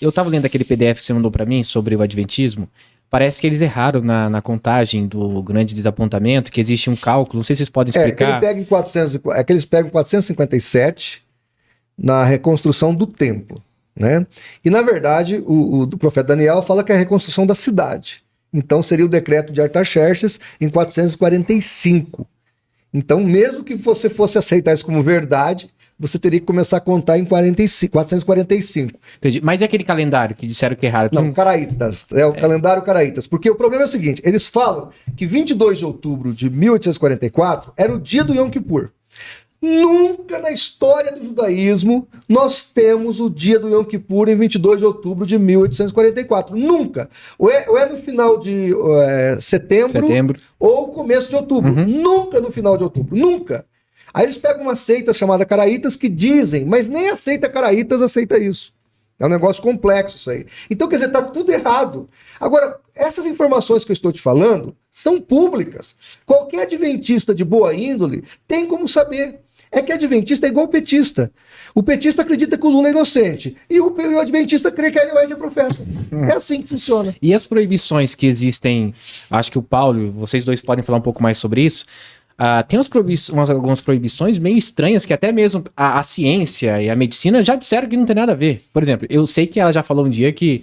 Eu tava lendo aquele PDF que você mandou pra mim sobre o Adventismo. Parece que eles erraram na contagem do grande desapontamento, que existe um cálculo, não sei se vocês podem explicar. Que eles pegam 457 na reconstrução do templo, né? E na verdade o profeta Daniel fala que é a reconstrução da cidade. Então seria o decreto de Artaxerxes em 445. Então mesmo que você fosse aceitar isso como verdade, você teria que começar a contar em 445. Entendi. Mas é aquele calendário que disseram que é errado? Não, Caraítas. É o calendário Caraítas. Porque o problema é o seguinte, eles falam que 22 de outubro de 1844 era o dia do Yom Kippur. Nunca na história do judaísmo nós temos o dia do Yom Kippur em 22 de outubro de 1844. Nunca. Ou é no final de setembro ou começo de outubro. Nunca no final de outubro. Nunca. Aí eles pegam uma seita chamada Caraítas que dizem, mas nem a seita Caraítas aceita isso. É um negócio complexo isso aí. Então, quer dizer, tá tudo errado. Agora, essas informações que eu estou te falando são públicas. Qualquer adventista de boa índole tem como saber. É que adventista é igual petista. O petista acredita que o Lula é inocente. E o adventista crê que ele é profeta. É assim que funciona. E as proibições que existem, acho que o Paulo, vocês dois podem falar um pouco mais sobre isso. Tem algumas proibições meio estranhas que até mesmo a ciência e a medicina já disseram que não tem nada a ver. Por exemplo, eu sei que ela já falou um dia que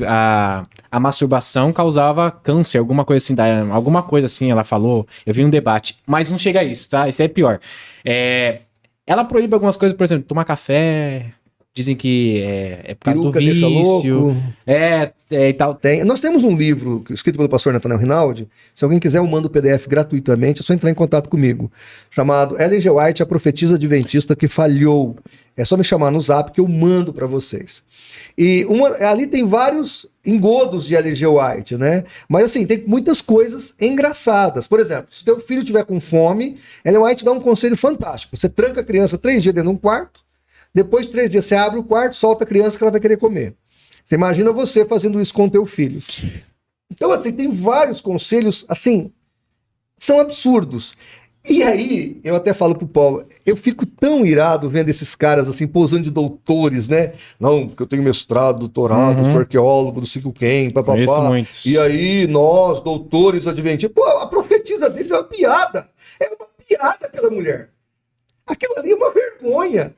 a masturbação causava câncer, alguma coisa assim ela falou. Eu vi um debate, mas não chega a isso, tá? Isso é pior. Ela proíbe algumas coisas, por exemplo, tomar café. Dizem que é por causa do vício. Deixa louco. E tal. Nós temos um livro escrito pelo pastor Nathanael Rinaldi. Se alguém quiser, eu mando o PDF gratuitamente. É só entrar em contato comigo. Chamado Ellen G. White, a profetisa adventista que falhou. É só me chamar no zap que eu mando para vocês. E ali tem vários engodos de Ellen G. White, né? Mas assim, tem muitas coisas engraçadas. Por exemplo, se teu filho tiver com fome, Ellen White dá um conselho fantástico. Você tranca a criança 3 dias dentro de um quarto. Depois de 3 dias, você abre o quarto, solta a criança que ela vai querer comer. Você imagina você fazendo isso com o teu filho. Então, assim, tem vários conselhos, assim, são absurdos. E aí, eu até falo pro Paulo, eu fico tão irado vendo esses caras, assim, posando de doutores, né? Não, porque eu tenho mestrado, doutorado, sou arqueólogo, não sei o quem, papapá. E aí, nós, doutores adventistas, pô, a profetisa deles é uma piada. É uma piada aquela mulher. Aquilo ali é uma vergonha.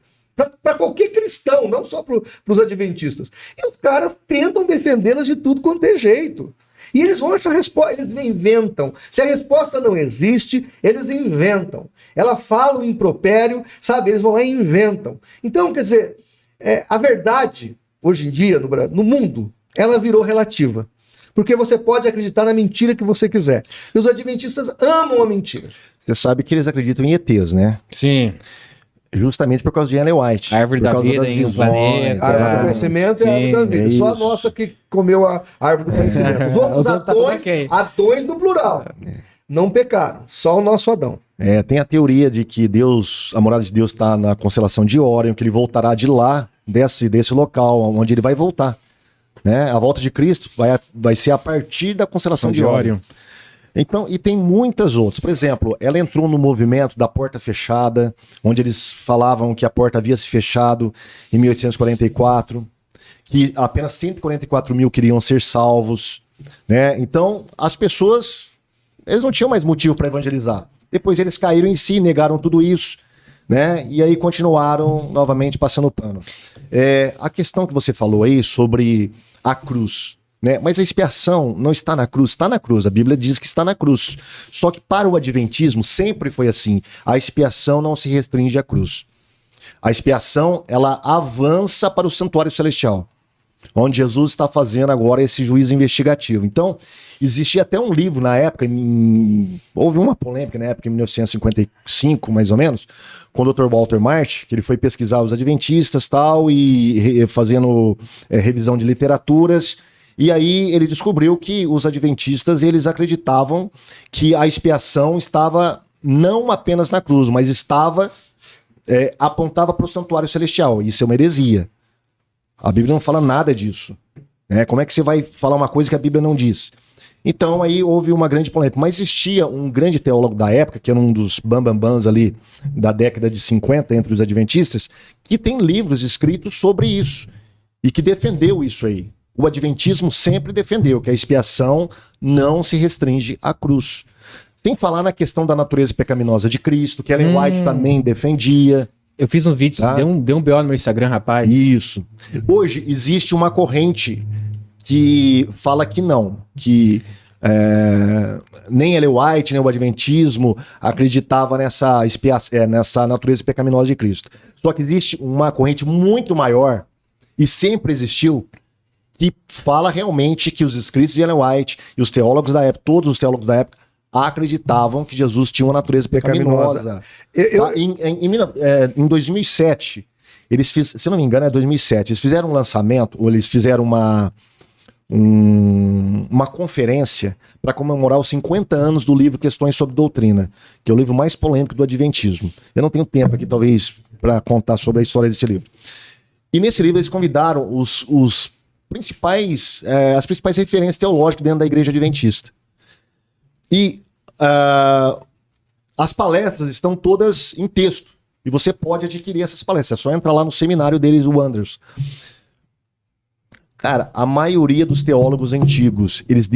Para qualquer cristão, não só para os adventistas. E os caras tentam defendê-las de tudo quanto é jeito. E eles vão achar resposta, eles inventam. Se a resposta não existe, eles inventam. Ela fala o impropério, sabe? Eles vão lá e inventam. Então, quer dizer, a verdade, hoje em dia, no mundo, ela virou relativa. Porque você pode acreditar na mentira que você quiser. E os adventistas amam a mentira. Você sabe que eles acreditam em ETs, né? Sim. Justamente por causa de Ellen White. A árvore da vida em um planeta. A árvore do conhecimento é a árvore da vida. Só a nossa que comeu a árvore do conhecimento. Os outros Adões no plural. Não pecaram. Só o nosso Adão. Tem a teoria de que Deus, a morada de Deus está na constelação de Órion, que ele voltará de lá, desse local, onde ele vai voltar. Né? A volta de Cristo vai ser a partir da constelação de Órion. Então, e tem muitas outras. Por exemplo, ela entrou no movimento da porta fechada, onde eles falavam que a porta havia se fechado em 1844, que apenas 144 mil queriam ser salvos, né? Então, as pessoas, eles não tinham mais motivo para evangelizar. Depois eles caíram em si, negaram tudo isso, né? E aí continuaram novamente passando o pano. A questão que você falou aí sobre a cruz, né? Mas a expiação não está na cruz, está na cruz, a Bíblia diz que está na cruz. Só que para o adventismo sempre foi assim, a expiação não se restringe à cruz. A expiação, ela avança para o santuário celestial, onde Jesus está fazendo agora esse juízo investigativo. Então, existia até um livro na época, houve uma polêmica na época, em 1955, mais ou menos, com o Dr. Walter Marsh, que ele foi pesquisar os adventistas tal, e fazendo revisão de literaturas. E aí ele descobriu que os adventistas, eles acreditavam que a expiação estava não apenas na cruz, mas apontava para o santuário celestial. Isso é uma heresia. A Bíblia não fala nada disso. Né? Como é que você vai falar uma coisa que a Bíblia não diz? Então aí houve uma grande polêmica. Mas existia um grande teólogo da época, que era um dos bambambãs ali da década de 50 entre os adventistas, que tem livros escritos sobre isso. e que defendeu isso aí. O adventismo sempre defendeu que a expiação não se restringe à cruz. Sem falar na questão da natureza pecaminosa de Cristo, que Ellen White também defendia. Eu fiz um vídeo, Tá. deu um BO no meu Instagram, rapaz. Isso. Hoje existe uma corrente que fala que não, que nem Ellen White, nem o adventismo acreditava nessa natureza pecaminosa de Cristo. Só que existe uma corrente muito maior, e sempre existiu, que fala realmente que os escritos de Ellen White e os teólogos da época, todos os teólogos da época, acreditavam que Jesus tinha uma natureza pecaminosa. Tá? Em 2007, eles fizeram, se não me engano, 2007, eles fizeram um lançamento, ou eles fizeram uma conferência para comemorar os 50 anos do livro Questões sobre Doutrina, que é o livro mais polêmico do adventismo. Eu não tenho tempo aqui, talvez, para contar sobre a história desse livro. E nesse livro eles convidaram as principais referências teológicas dentro da igreja adventista. E as palestras estão todas em texto. E você pode adquirir essas palestras. É só entrar lá no seminário deles, o Wonders. Cara, a maioria dos teólogos antigos, eles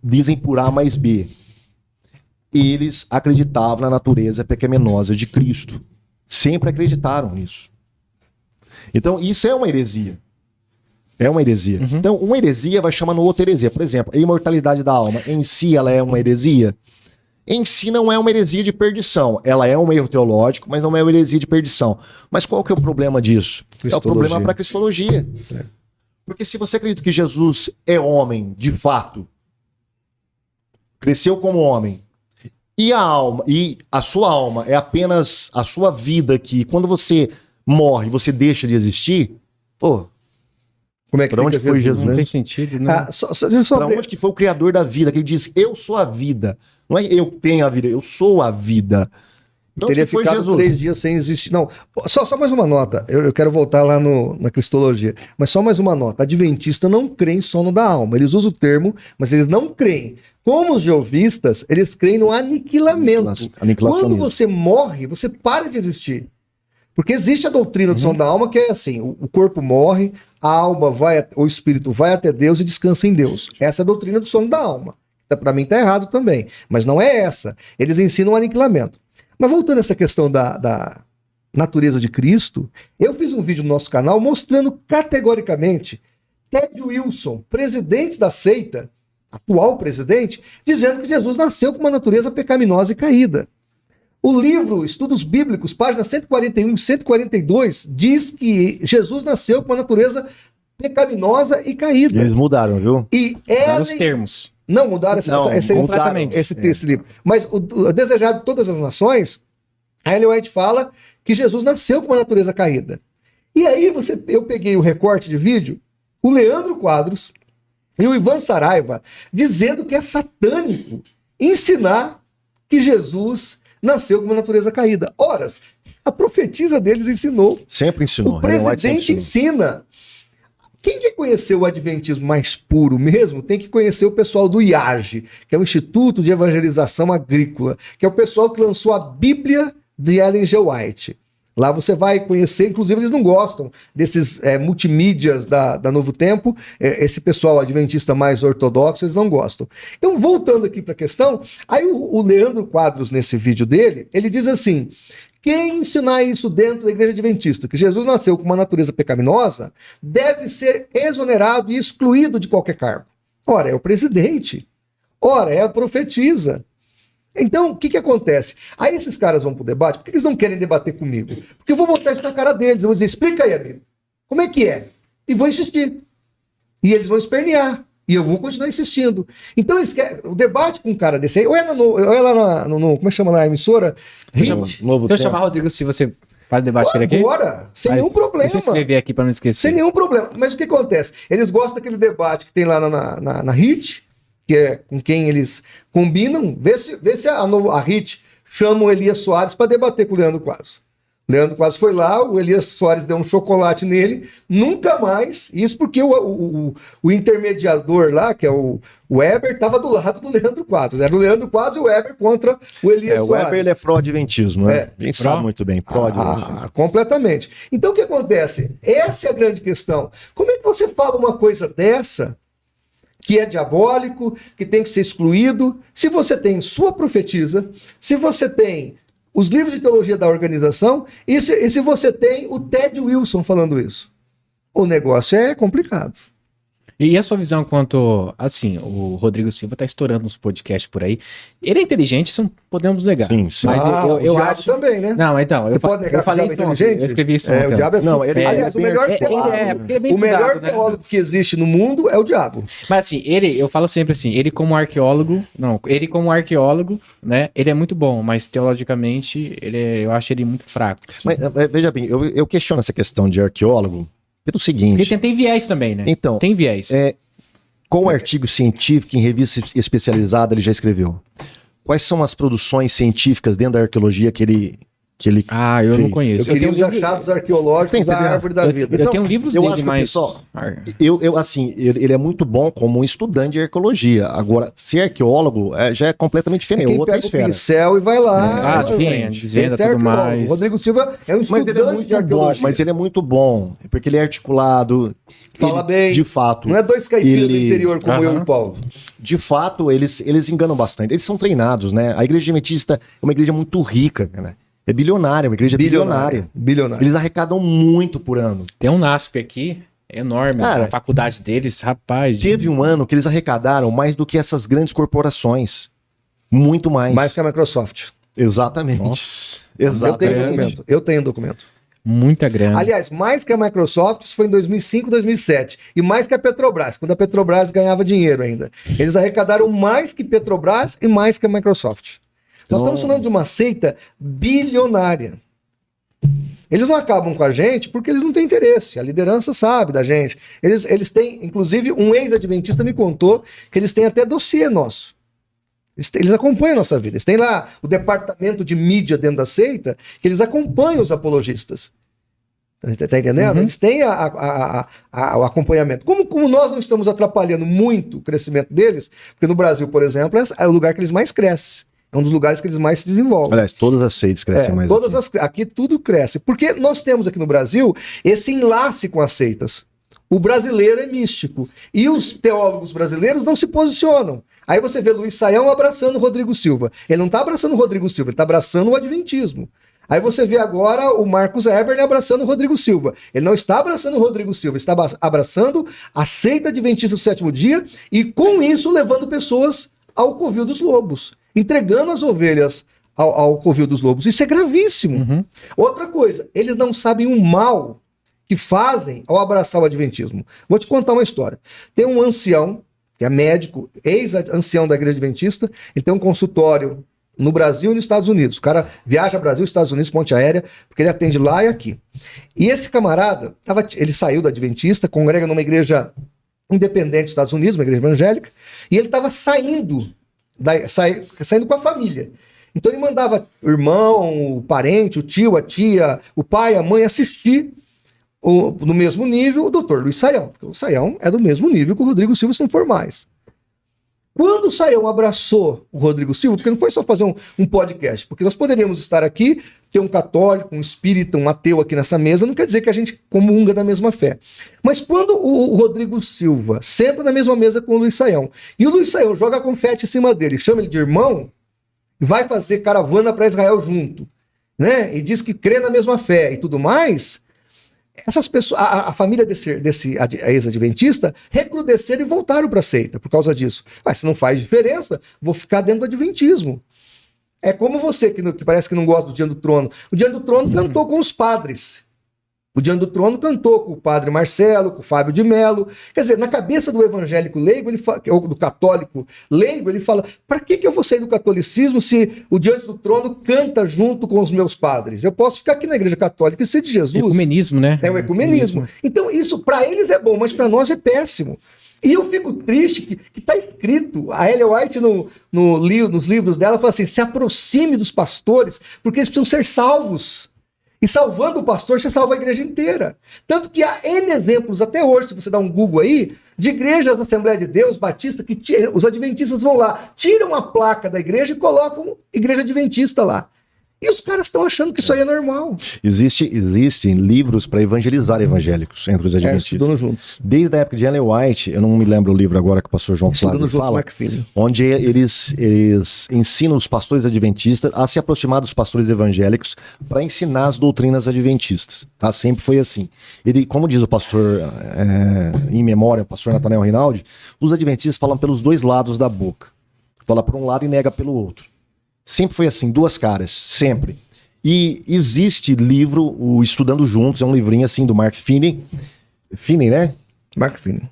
dizem por A mais B. Eles acreditavam na natureza pecaminosa de Cristo. Sempre acreditaram nisso. Então, isso é uma heresia. É uma heresia. Uhum. Então, uma heresia vai chamando outra heresia. Por exemplo, a imortalidade da alma, em si, ela é uma heresia? Em si, não é uma heresia de perdição. Ela é um erro teológico, mas não é uma heresia de perdição. Mas qual que é o problema disso? É o problema para a cristologia. Porque se você acredita que Jesus é homem, de fato, cresceu como homem, e a sua alma é apenas a sua vida que, quando você morre, você deixa de existir, pô, Como é que pra onde foi Jesus, Não né? tem sentido, né? Pra onde que foi o criador da vida, que ele diz, eu sou a vida. Não é eu tenho a vida, eu sou a vida. Então, Teria que foi ficado Jesus? 3 dias sem existir. Não, só mais uma nota. Eu quero voltar lá na cristologia. Mas só mais uma nota. Adventista não crê em sono da alma. Eles usam o termo, mas eles não creem. Como os jeovistas, eles creem no aniquilamento. Quando você morre, você para de existir. Porque existe a doutrina do sono da alma, que é assim: o corpo morre, a alma o espírito vai até Deus e descansa em Deus. Essa é a doutrina do sono da alma. Para mim tá errado também. Mas não é essa. Eles ensinam o aniquilamento. Mas voltando a essa questão da natureza de Cristo, eu fiz um vídeo no nosso canal mostrando categoricamente Ted Wilson, presidente da seita, atual presidente, dizendo que Jesus nasceu com uma natureza pecaminosa e caída. O livro Estudos Bíblicos, páginas 141 e 142, diz que Jesus nasceu com uma natureza pecaminosa e caída. Eles mudaram, viu? E Vários termos. não mudaram completamente. esse livro. Mas o Desejado de Todas as Nações, a Ellen White fala que Jesus nasceu com uma natureza caída. E aí eu peguei o recorte de vídeo, o Leandro Quadros e o Ivan Saraiva dizendo que é satânico ensinar que Jesus nasceu com uma natureza caída. Ora, a profetisa deles ensinou. Sempre ensinou. O presidente ensina. Quem quer conhecer o adventismo mais puro mesmo, tem que conhecer o pessoal do IAGE, que é o Instituto de Evangelização Agrícola, que é o pessoal que lançou a Bíblia de Ellen G. White. Lá você vai conhecer, inclusive eles não gostam desses multimídias da Novo Tempo, esse pessoal adventista mais ortodoxo, eles não gostam. Então, voltando aqui para a questão, aí o Leandro Quadros, nesse vídeo dele, ele diz assim: quem ensinar isso dentro da igreja adventista, que Jesus nasceu com uma natureza pecaminosa, deve ser exonerado e excluído de qualquer cargo. Ora, é o presidente. Ora, é a profetisa. Então, o que acontece? Aí esses caras vão pro debate, por que eles não querem debater comigo? Porque eu vou botar isso na cara deles, eu vou dizer, explica aí, amigo, como é que é? E vou insistir. E eles vão espernear. E eu vou continuar insistindo. Então, eles querem, o debate com um cara desse aí, ou é lá no como é que chama lá a emissora? Deixa eu chamar o Rodrigo, se você faz o debate aqui. Agora, sem nenhum problema. Deixa eu escrever aqui para não esquecer. Sem nenhum problema. Mas o que acontece? Eles gostam daquele debate que tem lá na HIT, que é com quem eles combinam, vê se a HIT chama o Elias Soares para debater com o Leandro Quadros. Leandro quase foi lá, o Elias Soares deu um chocolate nele, nunca mais, isso porque o intermediador lá, que é o Weber, estava do lado do Leandro Quadros. Era o Leandro Quadros e o Weber contra o Elias O Soares. Weber ele é pró-adventismo, né? A gente sabe muito bem, pró-adventismo. Completamente. Então o que acontece? Essa é a grande questão. Como é que você fala uma coisa dessa, que é diabólico, que tem que ser excluído, se você tem sua profetisa, se você tem os livros de teologia da organização, e se você tem o Ted Wilson falando isso? O negócio é complicado. E a sua visão quanto, assim, o Rodrigo Silva tá estourando nos podcasts por aí. Ele é inteligente, isso não podemos negar. Sim, sim. Mas o eu diabo acho... também, né? Não, então, Você pode negar eu falei que o isso diabo é ontem, inteligente? eu escrevi isso O ontem. diabo é... Não, ele Aliás, o melhor teólogo, ele é bem o melhor estudado, né? teólogo que existe no mundo é o diabo. Mas assim, eu falo sempre assim, ele como arqueólogo, né, ele é muito bom, mas teologicamente, eu acho ele muito fraco. Assim. Mas veja bem, eu questiono essa questão de arqueólogo pelo seguinte. Porque tem viés também, né? Então, tem viés. Qual artigo científico em revista especializada ele já escreveu? Quais são as produções científicas dentro da arqueologia que ele eu não conheço. Eu queria os achados arqueológicos da árvore da vida. Eu tenho livros dele, acho mas... ele é muito bom como um estudante de arqueologia. Agora, ser arqueólogo já é completamente diferente. Quem outra pega esfera. o pincel e vai lá. desvenda Esse é tudo arqueólogo. mais. Rodrigo Silva é um Mas ele é estudante muito de arqueologia. bom, mas ele é muito bom, porque ele é articulado. Fala bem. De fato. Não é dois caipiras do interior como eu e o Paulo. De fato, eles enganam bastante. Eles são treinados, né? A igreja adventista é uma igreja muito rica, né? É bilionária, uma igreja bilionária. Eles arrecadam muito por ano. Tem um NASP aqui, enorme. Cara, a faculdade deles, rapaz. Teve um ano que eles arrecadaram mais do que essas grandes corporações. Muito mais. Mais que a Microsoft. Exatamente. Nossa. Exatamente. Eu tenho documento. Muita grana. Aliás, mais que a Microsoft, isso foi em 2005, 2007. E mais que a Petrobras, quando a Petrobras ganhava dinheiro ainda. Eles arrecadaram mais que Petrobras e mais que a Microsoft. Nós estamos falando de uma seita bilionária. Eles não acabam com a gente porque eles não têm interesse. A liderança sabe da gente. Eles têm, inclusive, um ex-adventista me contou que eles têm até dossiê nosso. Eles acompanham a nossa vida. Eles têm lá o departamento de mídia dentro da seita, que eles acompanham os apologistas. Tá entendendo? Eles têm o acompanhamento. Como nós não estamos atrapalhando muito o crescimento deles, porque no Brasil, por exemplo, é o lugar que eles mais crescem. É um dos lugares que eles mais se desenvolvem. Aliás, todas as seitas crescem mais. Aqui tudo cresce. Porque nós temos aqui no Brasil esse enlace com as seitas. O brasileiro é místico. E os teólogos brasileiros não se posicionam. Aí você vê Luiz Saião abraçando o Rodrigo Silva. Ele não está abraçando o Rodrigo Silva, ele está abraçando o adventismo. Aí você vê agora o Marcos Eberle abraçando o Rodrigo Silva. Ele não está abraçando o Rodrigo Silva, está abraçando a seita adventista do sétimo dia e com isso levando pessoas ao covil dos lobos. Entregando as ovelhas ao covil dos lobos. Isso é gravíssimo. Outra coisa, eles não sabem o mal que fazem ao abraçar o adventismo. Vou te contar uma história. Tem um ancião, que é médico, ex-ancião da igreja adventista, ele tem um consultório no Brasil e nos Estados Unidos. O cara viaja Brasil, Estados Unidos, ponte aérea, porque ele atende lá e aqui. E esse camarada, ele saiu da adventista, congrega numa igreja independente dos Estados Unidos, uma igreja evangélica, e ele estava saindo com a família. Então ele mandava o irmão, o parente, o tio, a tia, o pai, a mãe assistir no mesmo nível o doutor Luiz Saião, porque o Saião é do mesmo nível que o Rodrigo Silva, se não for mais. Quando o Saião abraçou o Rodrigo Silva, porque não foi só fazer um podcast, porque nós poderíamos estar aqui, ter um católico, um espírita, um ateu aqui nessa mesa, não quer dizer que a gente comunga da mesma fé. Mas quando o Rodrigo Silva senta na mesma mesa com o Luiz Saião, e o Luiz Saião joga confete em cima dele, chama ele de irmão, e vai fazer caravana para Israel junto, né? E diz que crê na mesma fé e tudo mais, essas pessoas, a família desse ex-adventista recrudesceram e voltaram para a seita por causa disso. Mas se não faz diferença, vou ficar dentro do adventismo. É como você, que parece que não gosta do Diante do Trono. O Diante do Trono cantou com os padres. O Diante do Trono cantou com o padre Marcelo, com o Fábio de Mello. Quer dizer, na cabeça do evangélico leigo, ou do católico leigo, ele fala, para que eu vou sair do catolicismo se o Diante do Trono canta junto com os meus padres? Eu posso ficar aqui na igreja católica e ser de Jesus. Ecumenismo, né? É o ecumenismo. Então isso para eles é bom, mas para nós é péssimo. E eu fico triste que está escrito, a Ellen White nos livros dela fala assim, se aproxime dos pastores, porque eles precisam ser salvos. E salvando o pastor, você salva a igreja inteira. Tanto que há N exemplos até hoje, se você dá um Google aí, de igrejas da Assembleia de Deus, Batista, que os adventistas vão lá, tiram a placa da igreja e colocam igreja adventista lá. E os caras estão achando que isso aí é normal. Existem livros para evangelizar evangélicos entre os adventistas. Estudando juntos. Desde a época de Ellen White, eu não me lembro o livro agora que o pastor João Flávio fala, onde eles ensinam os pastores adventistas a se aproximar dos pastores evangélicos para ensinar as doutrinas adventistas. Tá? Sempre foi assim. Ele, como diz o pastor em memória, o pastor Nathanael Rinaldi, os adventistas falam pelos dois lados da boca. Fala por um lado e nega pelo outro. Sempre foi assim, duas caras, sempre. E existe livro, o Estudando Juntos, é um livrinho assim do Mark Finney, né? Mark Finney.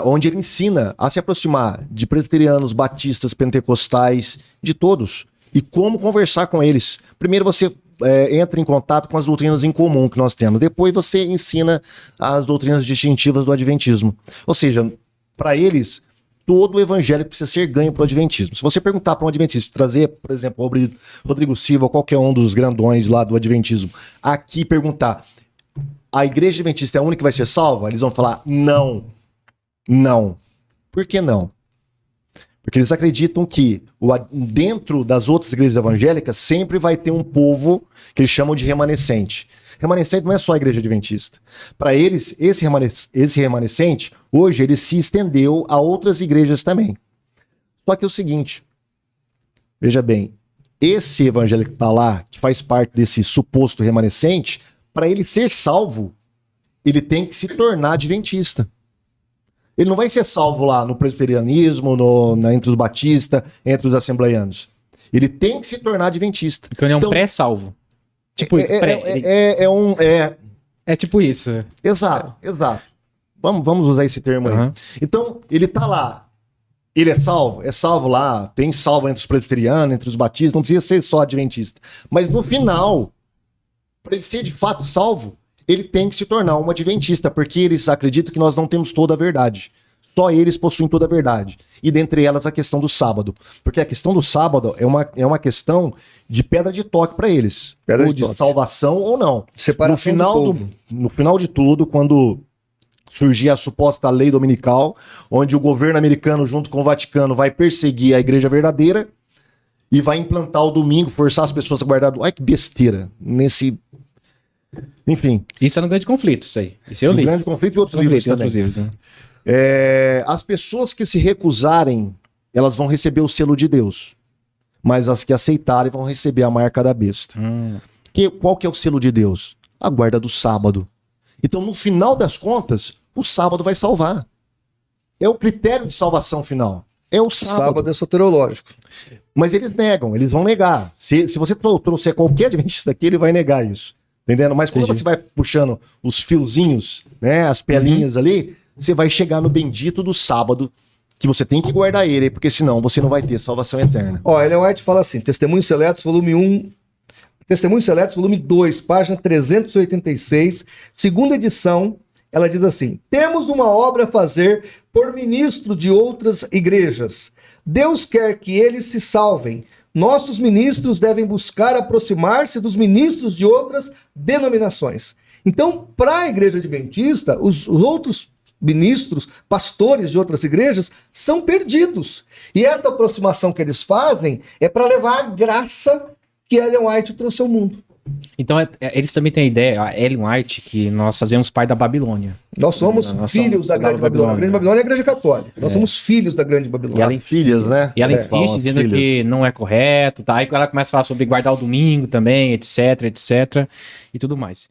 Onde ele ensina a se aproximar de presbiterianos, batistas, pentecostais, de todos. E como conversar com eles. Primeiro você entra em contato com as doutrinas em comum que nós temos. Depois você ensina as doutrinas distintivas do adventismo. Ou seja, para eles... todo o evangelho precisa ser ganho para o adventismo. Se você perguntar para um adventista, trazer, por exemplo, o Rodrigo Silva ou qualquer um dos grandões lá do adventismo, aqui perguntar, a igreja adventista é a única que vai ser salva? Eles vão falar, não. Não. Por que não? Porque eles acreditam que dentro das outras igrejas evangélicas sempre vai ter um povo que eles chamam de remanescente. Remanescente não é só a igreja adventista. Para eles, esse remanescente, hoje, ele se estendeu a outras igrejas também. Só que é o seguinte, veja bem, esse evangélico que está lá, que faz parte desse suposto remanescente, para ele ser salvo, ele tem que se tornar adventista. Ele não vai ser salvo lá no presbiterianismo, entre os batistas, entre os assembleianos. Ele tem que se tornar adventista. Então ele é um pré-salvo. Tipo isso, é tipo isso. Exato. Vamos usar esse termo aí. Então, ele tá lá. Ele é salvo lá, tem salvo entre os presbiterianos, entre os batistas, não precisa ser só adventista. Mas no final, para ele ser de fato salvo, ele tem que se tornar um adventista, porque eles acreditam que nós não temos toda a verdade. Só eles possuem toda a verdade. E dentre elas a questão do sábado. Porque a questão do sábado é uma questão de pedra de toque para eles. Ou de salvação ou não. Separação no final de tudo, quando surgir a suposta lei dominical, onde o governo americano junto com o Vaticano vai perseguir a igreja verdadeira e vai implantar o domingo, forçar as pessoas a guardar... Ai, que besteira. Enfim. Isso é um grande conflito, isso aí. Isso eu li. Um grande conflito e outros livros também. As pessoas que se recusarem, elas vão receber o selo de Deus. Mas as que aceitarem vão receber a marca da besta. Qual que é o selo de Deus? A guarda do sábado. Então, no final das contas, o sábado vai salvar. É o critério de salvação final. É o sábado. O sábado é soteriológico. Mas eles negam, eles vão negar. Se você trouxer qualquer adventista aqui, ele vai negar isso. Entendendo? Mas quando você vai puxando os fiozinhos, né, as pelinhas ali, você vai chegar no bendito do sábado, que você tem que guardar ele, porque senão você não vai ter salvação eterna. Ellen White fala assim, Testemunhos Seletos, volume 1, Testemunhos Seletos, volume 2, página 386, segunda edição, ela diz assim, temos uma obra a fazer por ministro de outras igrejas. Deus quer que eles se salvem. Nossos ministros devem buscar aproximar-se dos ministros de outras denominações. Então, para a igreja adventista, os outros ministros, pastores de outras igrejas, são perdidos. E esta aproximação que eles fazem é para levar a graça que Ellen White trouxe ao mundo. Então, eles também têm a ideia, a Ellen White, que nós fazemos parte da Babilônia. Nós somos filhos da Grande Babilônia. A Grande Babilônia é a Igreja Católica. Nós somos filhos da Grande Babilônia. E ela insiste, né? E ela insiste dizendo que não é correto, tá? Aí ela começa a falar sobre guardar o domingo também, etc, e tudo mais.